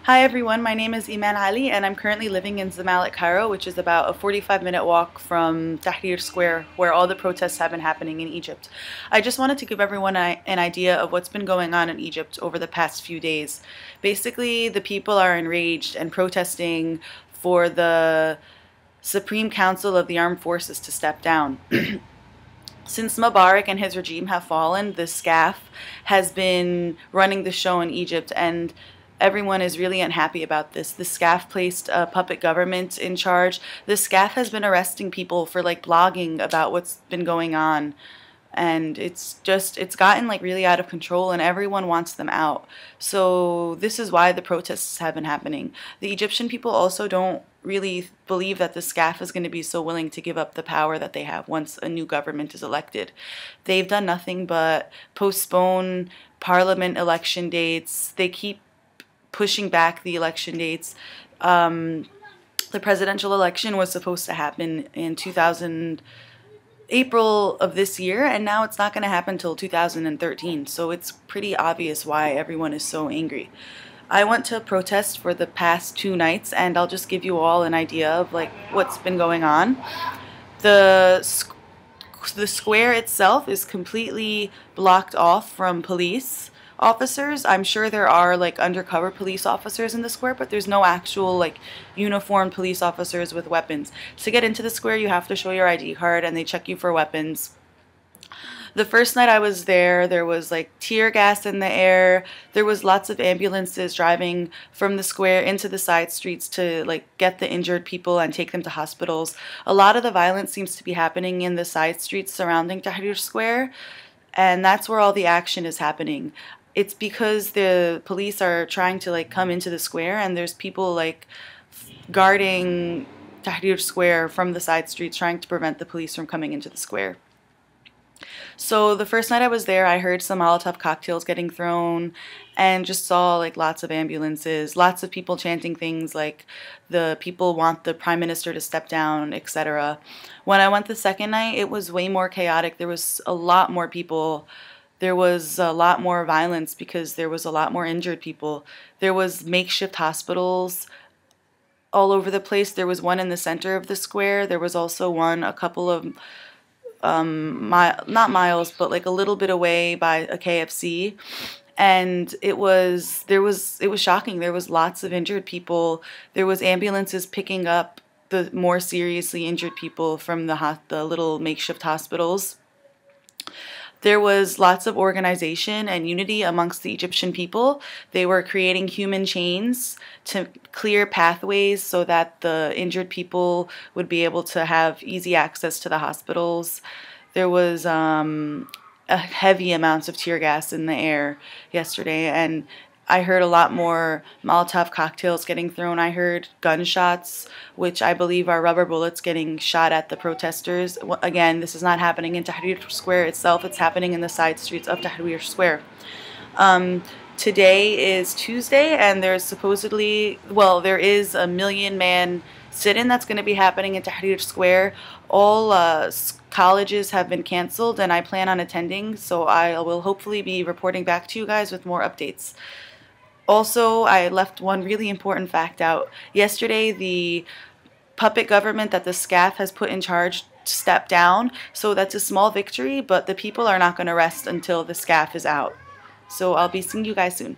Hi everyone, my name is Iman Ali and I'm currently living in Zamalek, Cairo, which is about a 45-minute walk from Tahrir Square, where all the protests have been happening in Egypt. I just wanted to give everyone an idea of what's been going on in Egypt over the past few days. Basically, the people are enraged and protesting for the Supreme Council of the Armed Forces to step down. Since Mubarak and his regime have fallen, the SCAF has been running the show in Egypt, and everyone is really unhappy about this. The SCAF placed a puppet government in charge. The SCAF has been arresting people for blogging about what's been going on, and it's gotten really out of control, and everyone wants them out. So this is why the protests have been happening. The Egyptian people also don't really believe that the SCAF is going to be so willing to give up the power that they have once a new government is elected. They've done nothing but postpone parliament election dates. They keep pushing back the election dates. The presidential election was supposed to happen in April of this year, and now it's not going to happen until 2013. So it's pretty obvious why everyone is so angry. I went to protest for the past 2 nights, and I'll just give you all an idea of what's been going on. The square itself is completely blocked off from police officers. I'm sure there are undercover police officers in the square, but there's no actual uniformed police officers with weapons. To get into the square, you have to show your ID card, and they check you for weapons. The first night I was there, there was tear gas in the air. There was lots of ambulances driving from the square into the side streets to get the injured people and take them to hospitals. A lot of the violence seems to be happening in the side streets surrounding Tahrir Square, and that's where all the action is happening. It's because the police are trying to come into the square, and there's people guarding Tahrir Square from the side streets, trying to prevent the police from coming into the square. So the first night I was there, I heard some Molotov cocktails getting thrown and just saw lots of ambulances, lots of people chanting things like the people want the prime minister to step down, etc. When I went the second night, it was way more chaotic. There was a lot more people. There was a lot more violence because there was a lot more injured people. There was makeshift hospitals all over the place. There was one in the center of the square. There was also one a couple of not miles, but a little bit away by a KFC, and it was shocking. There was lots of injured people. There was ambulances picking up the more seriously injured people from the little makeshift hospitals. There was lots of organization and unity amongst the Egyptian people. They were creating human chains to clear pathways so that the injured people would be able to have easy access to the hospitals. There was heavy amounts of tear gas in the air yesterday, and I heard a lot more Molotov cocktails getting thrown. I heard gunshots, which I believe are rubber bullets getting shot at the protesters. Again, this is not happening in Tahrir Square itself. It's happening in the side streets of Tahrir Square. Today is Tuesday, and there's supposedly, well, there is a 1,000,000-man sit-in that's going to be happening in Tahrir Square. All colleges have been canceled, and I plan on attending, so I will hopefully be reporting back to you guys with more updates. Also, I left one really important fact out. Yesterday, the puppet government that the SCAF has put in charge stepped down, so that's a small victory, but the people are not going to rest until the SCAF is out. So I'll be seeing you guys soon.